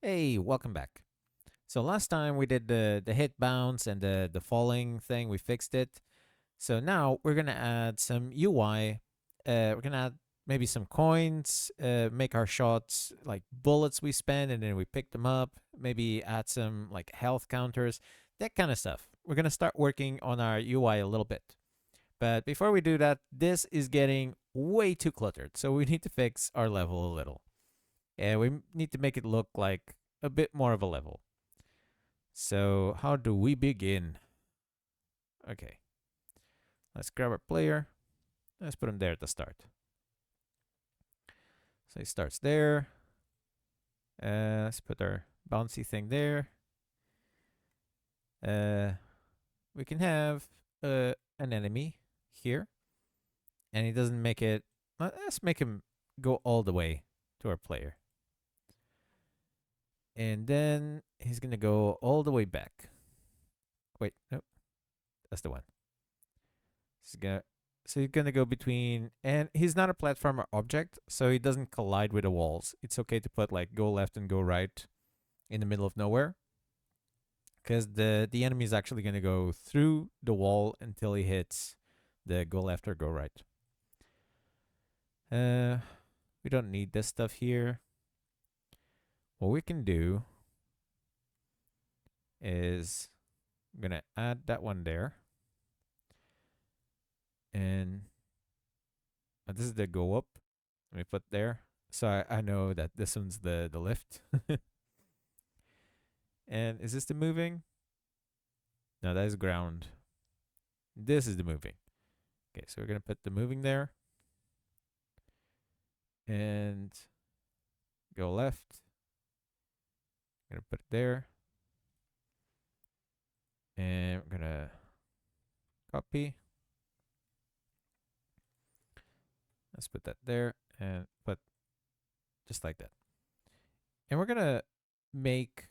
Hey, welcome back. So last time we did the hit bounce and the falling thing, we fixed it. So now we're gonna add some UI. We're gonna add maybe some coins, make our shots like bullets we spend and then we pick them up. Maybe add some like health counters, that kind of stuff. We're gonna start working on our UI a little bit. But before we do that, this is getting way too cluttered. So we need to fix our level a little. And we need to make it look like a bit more of a level. So, how do we begin? Okay, let's grab our player. Let's put him there at the start. So he starts there. Let's put our bouncy thing there. We can have an enemy here, and he doesn't make it. Let's make him go all the way to our player, and then he's gonna go all the way back. Wait, nope, that's the one. He's gonna So he's gonna go between, and he's not a platformer object, so he doesn't collide with the walls. It's okay to put like go left and go right in the middle of nowhere, because the enemy is actually gonna go through the wall until he hits the go left or go right. Uh, we don't need this stuff here. What we can do is I'm gonna add that one there, and this is the go up. Let me put there, so I know that this one's the lift. And is this the moving? No, that is ground. This is the moving. Okay, so we're gonna put the moving there and go left. I'm gonna put it there, and we're gonna copy. Let's put that there and put just like that. And we're gonna make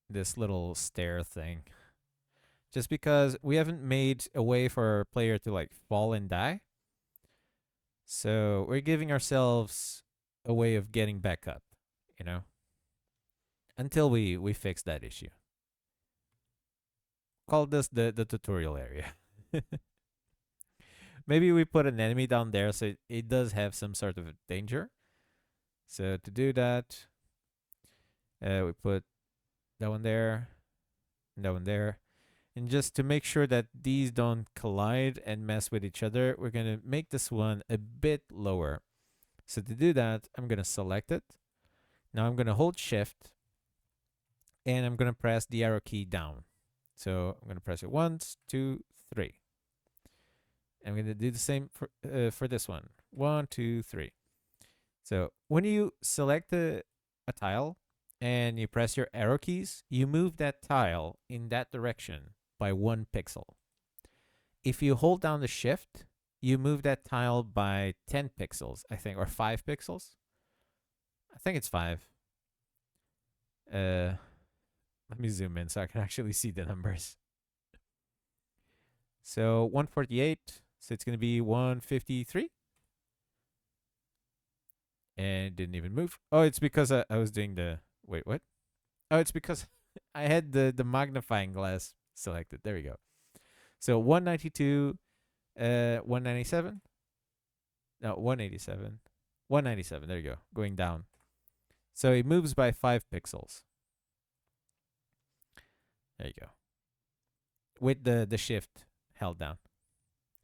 this little stair thing just because we haven't made a way for our player to like fall and die. So we're giving ourselves a way of getting back up, you know, until we fix that issue. Call this the tutorial area. Maybe we put an enemy down there so it does have some sort of danger. So to do that, we put that one there, and that one there. And just to make sure that these don't collide and mess with each other, we're going to make this one a bit lower. So to do that, I'm going to select it. Now I'm going to hold shift and I'm going to press the arrow key down. So I'm going to press it once, two, three. I'm going to do the same for this one. One, two, three. So when you select a tile and you press your arrow keys, you move that tile in that direction by 1 pixel. If you hold down the shift, you move that tile by 10 pixels, I think, or 5 pixels. I think it's 5. Let me zoom in so I can actually see the numbers. So 148, so it's going to be 153. And it didn't even move. Oh, it's because I was doing the. Wait, what? Oh, it's because I had the magnifying glass selected. There we go. So 192, 197. No, 187. 197. There you go. Going down. So it moves by 5 pixels. There you go. With the shift held down.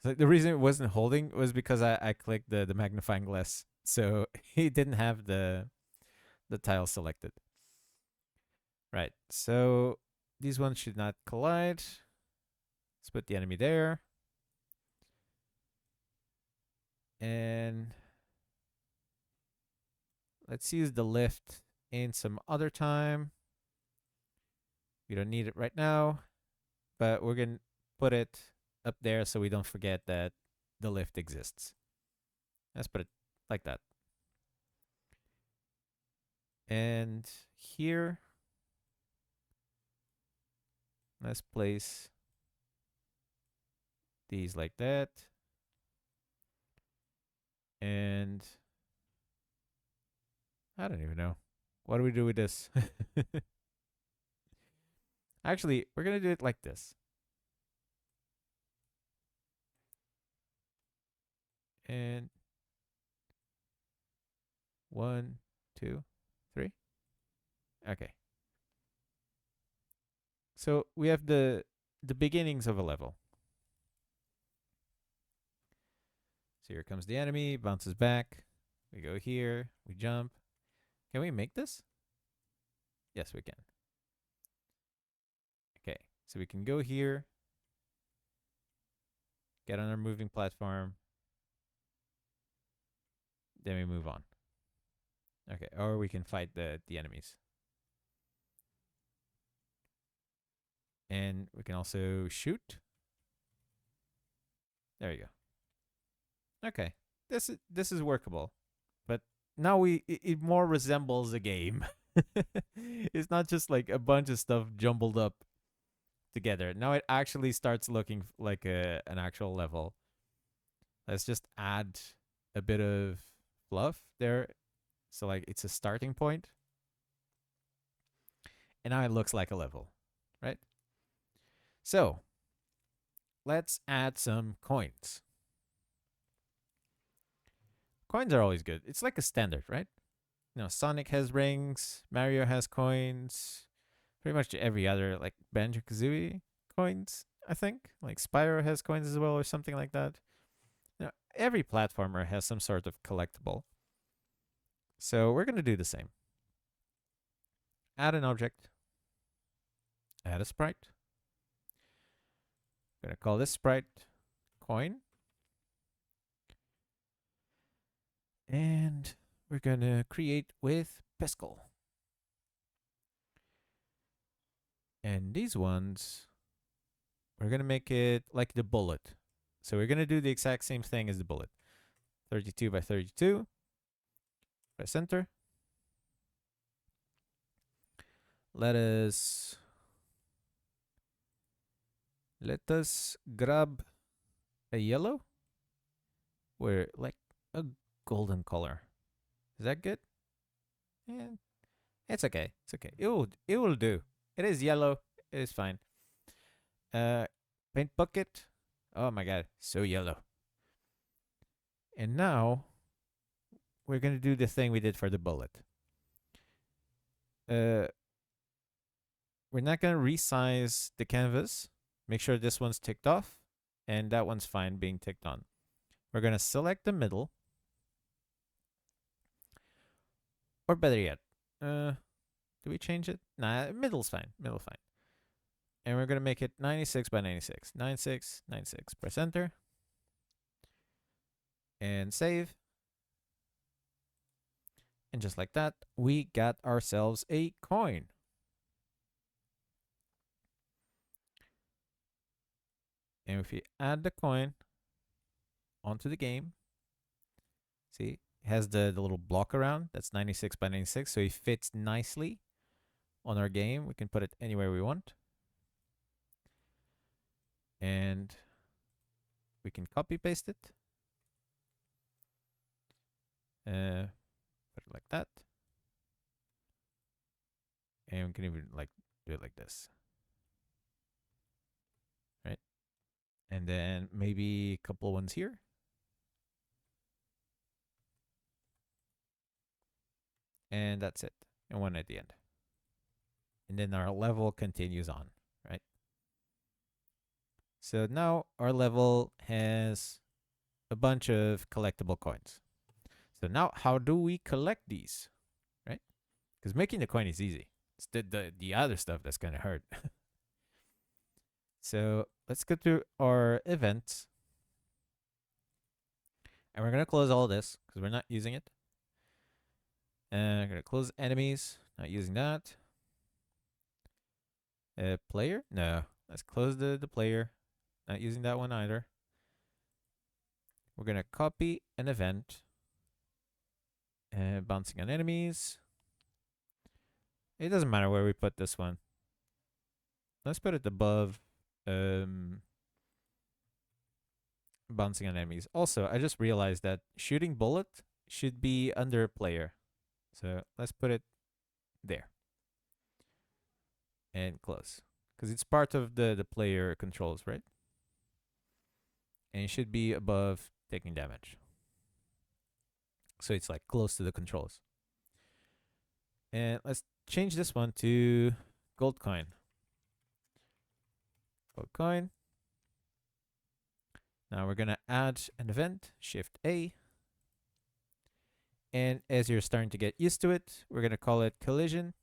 So the reason it wasn't holding was because I clicked the magnifying glass. So he didn't have the tile selected. Right. So these ones should not collide. Let's put the enemy there. And let's use the lift in some other time. We don't need it right now, but we're going to put it up there so we don't forget that the lift exists. Let's put it like that. And here, let's place these like that. And I don't even know. What do we do with this? Actually, we're gonna do it like this. And 1, 2, 3. Okay. So we have the beginnings of a level. So here comes the enemy, bounces back. We go here, we jump. Can we make this? Yes, we can. Okay, so we can go here, get on our moving platform, then we move on. Okay, or we can fight the enemies. And we can also shoot. There you go. Okay, this is workable, but now it more resembles a game. It's not just like a bunch of stuff jumbled up together. Now it actually starts looking like an actual level. Let's just add a bit of fluff there. So like it's a starting point. And now it looks like a level, right? So let's add some coins. Coins are always good. It's like a standard, right? You know, Sonic has rings, Mario has coins, pretty much every other like Banjo Kazooie coins, I think. Like Spyro has coins as well, or something like that. You know, every platformer has some sort of collectible. So we're gonna do the same. Add an object. Add a sprite. I'm gonna call this sprite coin. And we're gonna create with Pescal. And these ones, we're gonna make it like the bullet. So we're gonna do the exact same thing as the bullet. 32 by 32. Press enter. Let us grab a yellow. We're like a golden color. Is that good? Yeah, it's okay. It's okay. It will do. It is yellow. It is fine. Paint bucket. Oh my god, so yellow. And now we're gonna do the thing we did for the bullet. We're not gonna resize the canvas. Make sure this one's ticked off, and that one's fine being ticked on. We're gonna select the middle, or better yet, do we change it? Nah, middle's fine. Middle fine. And we're gonna make it 96 by 96. 96, 96. Press enter. And save. And just like that, we got ourselves a coin. And if we add the coin onto the game, see, it has the little block around. That's 96 by 96. So it fits nicely on our game. We can put it anywhere we want. And we can copy paste it. Put it like that. And we can even like do it like this. Right? And then maybe a couple ones here. And that's it. And one at the end. And then our level continues on, right? So now our level has a bunch of collectible coins. So now how do we collect these, right? Because making the coin is easy. It's the other stuff that's going to hurt. So let's go to our events. And we're going to close all this because we're not using it. And I'm going to close enemies. Not using that. Player? No. Let's close the player. Not using that one either. We're going to copy an event. Bouncing on enemies. It doesn't matter where we put this one. Let's put it above bouncing on enemies. Also, I just realized that shooting bullet should be under player. So let's put it there, and close. Because it's part of the player controls, right? And it should be above taking damage. So it's like close to the controls. And let's change this one to gold coin. Gold coin. Now we're going to add an event, Shift A. And as you're starting to get used to it, we're going to call it collision.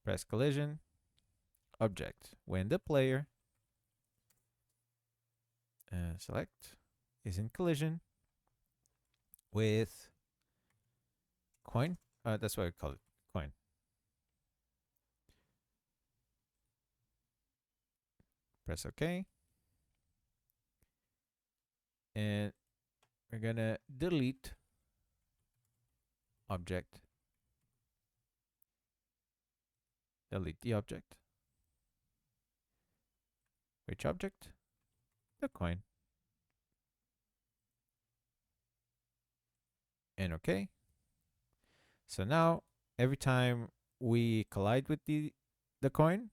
Press collision. Object. When the player select is in collision with coin. That's what I call it, coin. Press OK. And we're going to delete object. Delete the object. Which object? The coin. And OK. So now, every time we collide with the coin,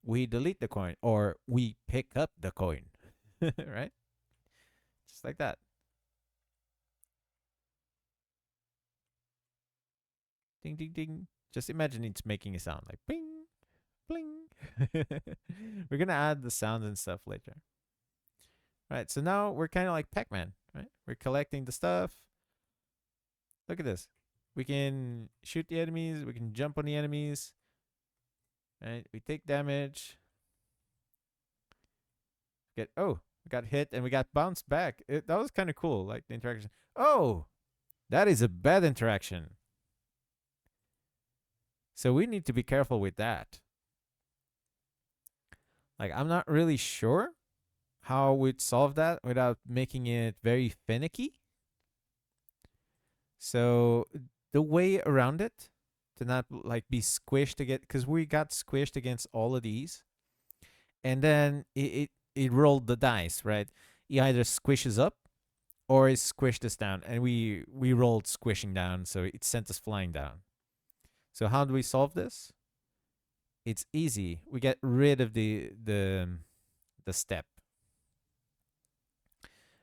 we delete the coin, or we pick up the coin, right? Just like that. Ding, ding, ding. Just imagine it's making a sound like bing, bling. We're going to add the sounds and stuff later. Right, so now we're kind of like Pac-Man, right? We're collecting the stuff. Look at this. We can shoot the enemies. We can jump on the enemies. Right, we take damage. We got hit and we got bounced back. That was kind of cool, like the interaction. Oh, that is a bad interaction. So we need to be careful with that. Like, I'm not really sure how we'd solve that without making it very finicky. So the way around it to not like be squished against, because we got squished against all of these, and then it rolled the dice, right? It either squishes up or it squished us down, and we rolled squishing down, so it sent us flying down. So how do we solve this? It's easy. We get rid of the step.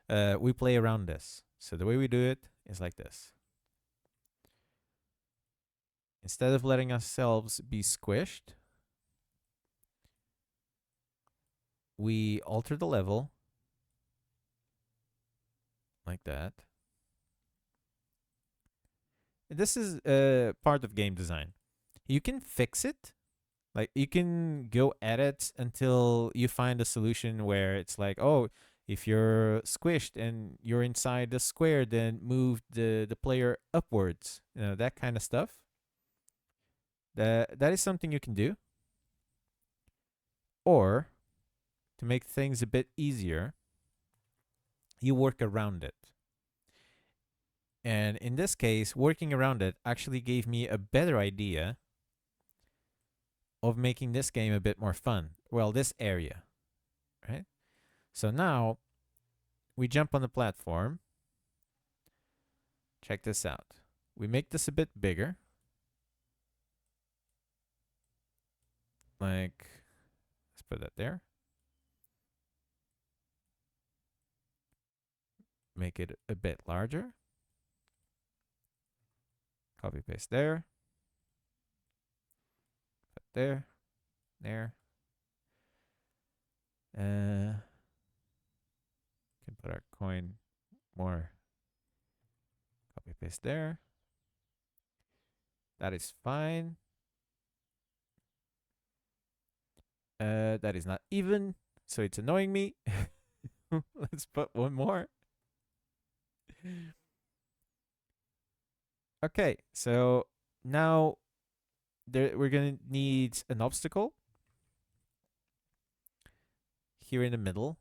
We play around this. So the way we do it is like this. Instead of letting ourselves be squished, we alter the level like that. This is part of game design. You can fix it. Like, you can go at it until you find a solution where it's like, oh, if you're squished and you're inside the square, then move the player upwards. You know, that kind of stuff. That is something you can do. Or, to make things a bit easier, you work around it. And in this case, working around it actually gave me a better idea of making this game a bit more fun. Well, this area, right? So now we jump on the platform. Check this out. We make this a bit bigger. Like, let's put that there. Make it a bit larger. Copy paste there. Put there. There. Can put our coin more. Copy paste there. That is fine. That is not even, so it's annoying me. Let's put one more. Okay, so now we're gonna need an obstacle here in the middle.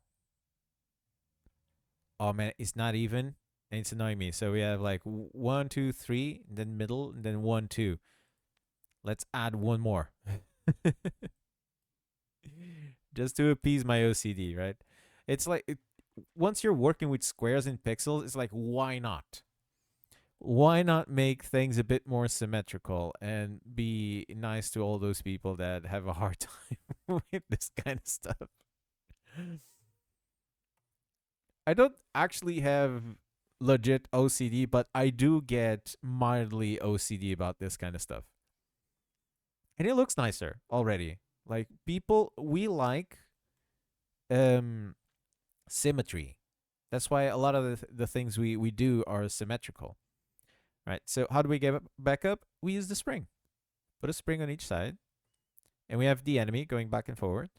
Oh man, it's not even, and it's annoying me. So we have like 1, 2, 3, and then middle, and then 1, 2. Let's add one more. Just to appease my OCD, right? It's like once you're working with squares and pixels, it's like, why not? Why not make things a bit more symmetrical and be nice to all those people that have a hard time with this kind of stuff? I don't actually have legit OCD, but I do get mildly OCD about this kind of stuff. And it looks nicer already. Like people we like um symmetry. That's why a lot of the things we do are symmetrical. Right? So how do we get back up? We use the spring. Put a spring on each side, and we have the enemy going back and forward.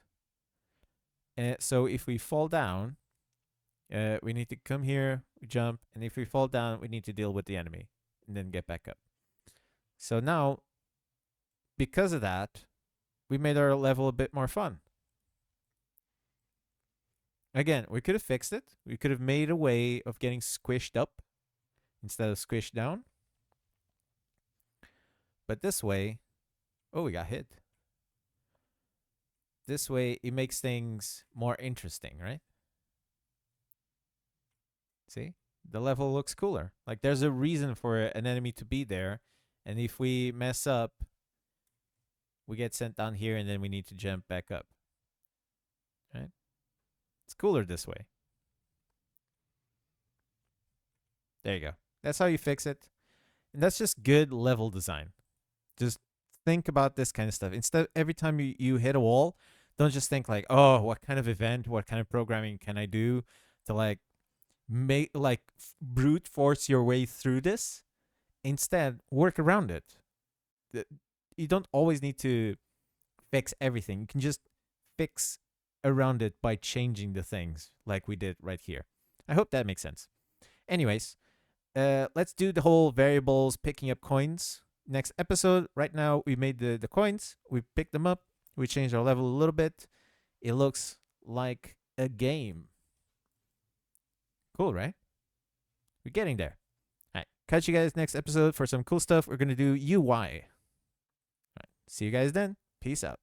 And so if we fall down, we need to come here, we jump, and if we fall down, we need to deal with the enemy and then get back up. So now, because of that, we made our level a bit more fun. Again, we could have fixed it. We could have made a way of getting squished up instead of squished down. But this way, oh, we got hit. This way, it makes things more interesting, right? See? The level looks cooler. Like there's a reason for an enemy to be there. And if we mess up, we get sent down here and then we need to jump back up. Right? It's cooler this way. There you go. That's how you fix it. And that's just good level design. Just think about this kind of stuff. Instead, every time you hit a wall, don't just think like, oh, what kind of event, what kind of programming can I do to like make like brute force your way through this. Instead, work around it. You don't always need to fix everything. You can just fix around it by changing the things like we did right here. I hope that makes sense. Anyways, let's do the whole variables picking up coins next episode. Right now, we made the coins. We picked them up. We changed our level a little bit. It looks like a game. Cool, right? We're getting there. All right. Catch you guys next episode for some cool stuff. We're going to do UI. All right. See you guys then. Peace out.